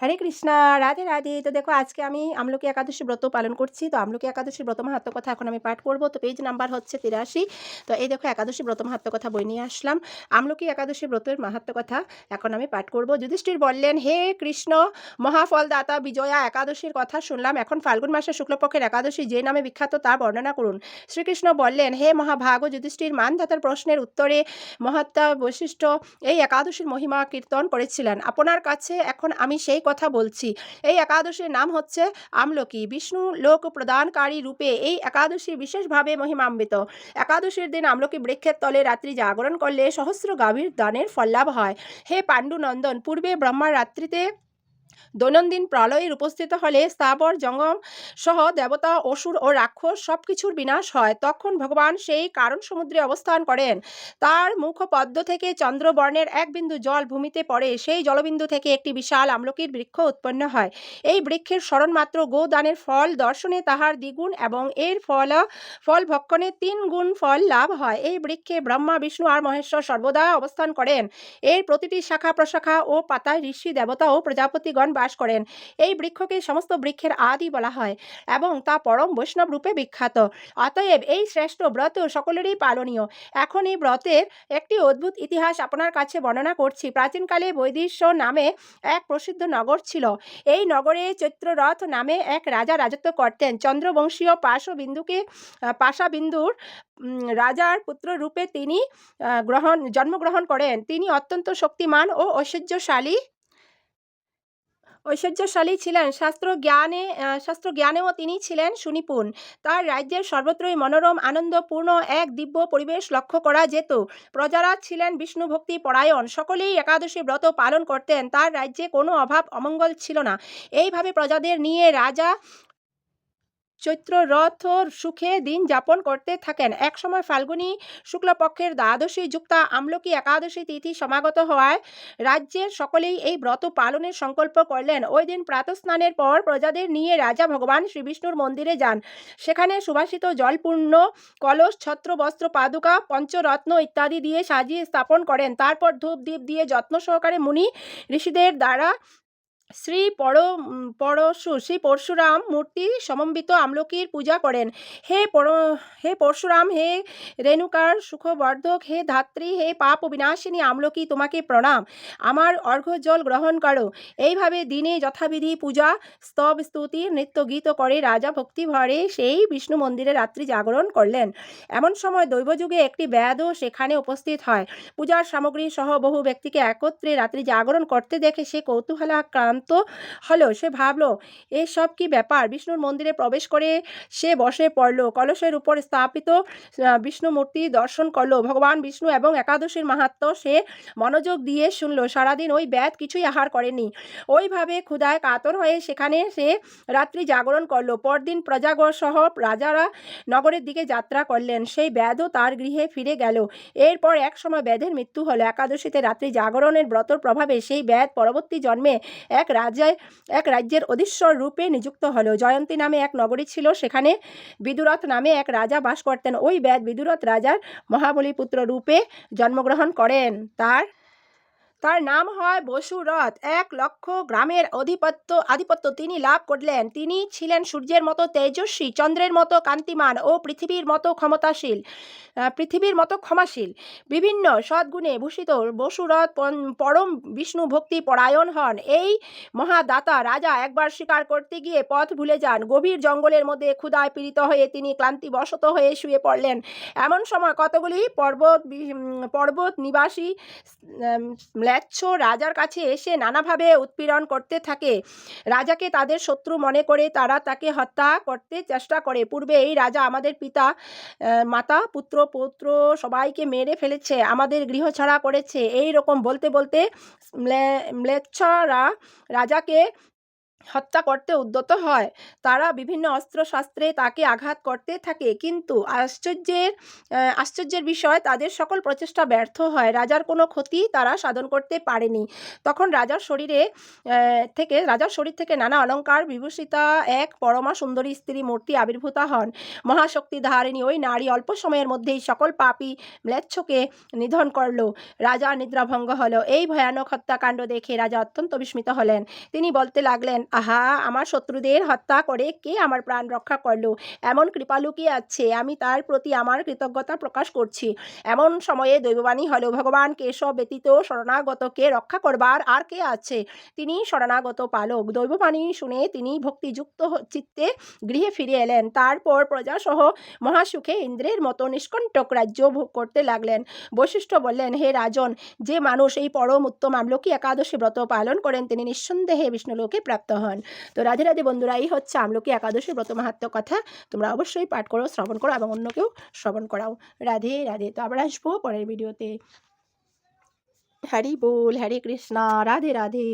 হরে কৃষ্ণা, রাধে রাধে। তো দেখো, আজকে আমি আমলকি একাদশী ব্রত পালন করছি। তো আমলকি একাদশী ব্রত মাহাত্ম্য কথা এখন আমি পাঠ করব। তো পেজ নাম্বার হচ্ছে 83। তো এই দেখো, একাদশী ব্রত মাহাত্ম্য কথা বই নিয়ে আসলাম। আমলকি একাদশী ব্রতের মাহাত্ম্য কথা এখন আমি পাঠ করব। যুধিষ্ঠির বললেন, হে কৃষ্ণ, মহাফলদাতা বিজয়া একাদশীর কথা শুনলাম। এখন ফাল্গুন মাসের শুক্লপক্ষের একাদশী যে নামে বিখ্যাত তা বর্ণনা করুন। শ্রীকৃষ্ণ বললেন, হে মহাভাগ যুধিষ্ঠির, মানধাতার প্রশ্নের উত্তরে মহাত্মা বৈশিষ্ট্য এই একাদশীর মহিমা কীর্তন করেছিলেন। আপনার কাছে এখন আমি সেই কথা বলছি। এই একাদশীর নাম হচ্ছে আমলকি। বিষ্ণু লোক প্রদানকারী রূপে এই একাদশী বিশেষভাবে মহিমান্বিত। একাদশীর দিন আমলকি বৃক্ষের তলে রাত্রি জাগরণ করলে সহস্র গাভীর দানের ফল লাভ হয়। হে পাণ্ডুনন্দন, পূর্বে ব্রহ্মার রাত্রিতে দৈনন্দিন প্রলয়ের উপস্থিত হলে স্থাবর জঙ্গম সহ দেবতা, অসুর ও রাক্ষস সব কিছুর বিনাশ হয়। তখন ভগবান সেই কারণ সমুদ্রে অবস্থান করেন। তার মুখপদ্ম থেকে চন্দ্রবর্ণের এক বিন্দু জল ভূমিতে পড়ে। সেই জলবিন্দু থেকে একটি বিশাল আমলকির বৃক্ষ উৎপন্ন হয়। এই বৃক্ষের স্মরণমাত্র গোদানের ফল দর্শনে তাহার দ্বিগুণ এবং এর ফল ভক্ষণে 3 গুণ ফল লাভ হয়। এই বৃক্ষে ব্রহ্মা, বিষ্ণু আর মহেশ্বর সর্বদা অবস্থান করেন। এর প্রতিটি শাখা প্রশাখা ও পাতায় ঋষি, দেবতা ও প্রজাপতিগণ বাস করেন। এই বৃক্ষকে সমস্ত বৃক্ষের আদি বলা হয় এবং তা পরম বৈষ্ণব রূপে বিখ্যাত। অতএব এই শ্রেষ্ঠ ব্রত সকলেরই পালনীয়। এখন এই ব্রতের একটি অদ্ভুত ইতিহাস আপনার কাছে বর্ণনা করছি। প্রাচীনকালে বৈদিশ্য নামে এক প্রসিদ্ধ নগর ছিল। এই নগরে চৈত্ররথ নামে এক রাজা রাজত্ব করতেন। চন্দ্রবংশীয় পাশাবিন্দুর রাজার পুত্র রূপে তিনি জন্মগ্রহণ করেন। তিনি অত্যন্ত শক্তিমান ও ঐশ্বর্যশালী ছিলেন। শাস্ত্র জ্ঞানেও তিনি ছিলেন সুনিপুণ। তার রাজ্যের সর্বত্রই মনোরম আনন্দপূর্ণ এক দিব্য পরিবেশ লক্ষ্য করা যেত। প্রজারা ছিলেন বিষ্ণু ভক্তি পরায়ণ। সকলেই একাদশী ব্রত পালন করতেন। তার রাজ্যে কোনো অভাব অমঙ্গল ছিল না। এইভাবে প্রজাদের নিয়ে রাজা চৈত্ররথ সুখে দিন যাপন করতে থাকেন। একসময় ফাল্গুনী শুক্লপক্ষের দ্বাদশী যুক্তা আমলকি একাদশী তিথি সমাগত হওয়ায় রাজ্যের সকলেই এই ব্রত পালনের সংকল্প করলেন। ওই দিন প্রাতঃস্নানের পর প্রজাদের নিয়ে রাজা ভগবান শ্রীবিষ্ণুর মন্দিরে যান। সেখানে সুবাসিত জলপূর্ণ কলস, ছত্র, বস্ত্র, পাদুকা, পঞ্চরত্ন ইত্যাদি দিয়ে সাজিয়ে স্থাপন করেন। তারপর ধূপ দ্বীপ দিয়ে যত্ন সহকারে মুনি ঋষিদের দ্বারা শ্রী পরশুরাম মূর্তি সমন্বিত আমলকির পূজা করেন। হে পরশুরাম, হে রেণুকার সুখবর্ধক, হে ধাত্রী, হে পাপ বিনাশিনী আমলকি, তোমাকে প্রণাম। আমার অর্ঘ্য জল গ্রহণ করো। এইভাবে দিনে যথাবিধি পূজা, স্তব, স্তুতি, নৃত্য গীত করে রাজা ভক্তি ভরে সেই বিষ্ণু মন্দিরে রাত্রি জাগরণ করলেন। এমন সময় দৈবযুগে একটি ব্যাধও সেখানে উপস্থিত হয়। পূজার সামগ্রী সহ বহু ব্যক্তিকে একত্রে রাত্রি জাগরণ করতে দেখে সে কৌতূহলাক্রান্ত হলো। সে ভাবলো, এসব কি ব্যাপার? বিষ্ণুর মন্দিরে প্রবেশ করে সে বসে পড়ল। কলসের উপর স্থাপিত বিষ্ণু মূর্তি দর্শন করলো। ভগবান বিষ্ণু এবং একাদশীর মাহাত্ম্য সে মনোযোগ দিয়ে শুনল। সারাদিন ওই ব্যাধ কিছুই আহার করেনি। ওইভাবে ক্ষুধায় কাতর হয়ে সেখানে সে রাত্রি জাগরণ করলো। পরদিন প্রজাগণ সহ রাজারা নগরের দিকে যাত্রা করলেন। সেই ব্যাধও তার গৃহে ফিরে গেল। এরপর এক সময় ব্যাধের মৃত্যু হলো। একাদশীতে রাত্রি জাগরণের ব্রতর প্রভাবে সেই ব্যাধ পরবর্তী জন্মে এক রাজ্যের অধীশ্বর রূপে নিযুক্ত হলো। জয়ন্তী নামে এক নগরী ছিল। সেখানে বিদুরথ নামে এক রাজা বাস করতেন। ওই ব্যাধ বিদুরথ রাজার মহাবলীপুত্র রূপে জন্মগ্রহণ করেন। তার নাম হয় বসুরথ। 1,00,000 গ্রামের আধিপত্য তিনি লাভ করলেন। তিনি ছিলেন সূর্যের মতো তেজস্বী, চন্দ্রের মতো কান্তিমান ও পৃথিবীর মতো ক্ষমাশীল। বিভিন্ন সদ্গুণে ভূষিত বসুরথ পরম বিষ্ণু ভক্তি পরায়ণ হন। এই মহাদাতা রাজা একবার শিকার করতে গিয়ে পথ ভুলে যান। গভীর জঙ্গলের মধ্যে ক্ষুধায় পীড়িত হয়ে তিনি ক্লান্তিবশত হয়ে শুয়ে পড়লেন। এমন সময় কতগুলি পর্বত নিবাসী ম্লেচ্ছ রাজার কাছে এসে নানাভাবে উৎপীড়ন করতে থাকে। রাজাকে তাদের শত্রু মনে করে তারা তাকে হত্যা করতে চেষ্টা করে। পূর্বে এই রাজা আমাদের মাতা, পুত্র, পৌত্র সবাইকে মেরে ফেলেছে, আমাদের গৃহ ছাড়া করেছে। এই রকম বলতে বলতে ম্লেচ্ছরা রাজাকে হত্যা করতে উদ্যত হয়। তারা বিভিন্ন অস্ত্রশস্ত্রে তাকে আঘাত করতে থাকে, কিন্তু আশ্চর্যের বিষয় তাদের সকল প্রচেষ্টা ব্যর্থ হয়। রাজার কোনো ক্ষতি তারা সাধন করতে পারেনি। তখন রাজার শরীর থেকে নানা অলঙ্কার বিভূষিতা এক পরমা সুন্দরী স্ত্রী মূর্তি আবির্ভূতা হন। মহাশক্তি ধারিণী ওই নারী অল্প সময়ের মধ্যেই সকল পাপী ম্লেচ্ছকে নিধন করল। রাজার নিদ্রাভঙ্গ হল। এই ভয়ানক হত্যাকাণ্ড দেখে রাজা অত্যন্ত বিস্মিত হলেন। তিনি বলতে লাগলেন, আহা, আমার শত্রুদের হত্যা করে কে আমার প্রাণ রক্ষা করলো? এমন কৃপালু কে আছে? আমি তার প্রতি আমার কৃতজ্ঞতা প্রকাশ করছি। এমন সময়ে দৈববাণী হল, ভগবান কেশব ব্যতীত শরণাগতকে রক্ষা করবার আর কে আছে? তিনি শরণাগত পালক। দৈববাণী শুনে তিনি ভক্তিযুক্ত চিত্তে গৃহে ফিরে এলেন। তারপর প্রজাসহ মহাসুখে ইন্দ্রের মতো নিষ্কণ্টক রাজ্য ভোগ করতে লাগলেন। বৈশিষ্ট্য বললেন, হে রাজন, যে মানুষ এই পরম উত্তম আমলকি একাদশী ব্রত পালন করেন তিনি নিঃসন্দেহে বিষ্ণুলোকে প্রাপ্ত হন। তো রাধে রাধে বন্ধুরা, এই হচ্ছে আমলকি একাদশী ব্রত মাহাত্ম্য কথা। তোমরা অবশ্যই পাঠ করো, শ্রবণ করো এবং অন্যকেও শ্রবণ করাও। রাধে রাধে। তো আবার আসবো পরের ভিডিওতে। হরি বল, হরে কৃষ্ণা, রাধে রাধে।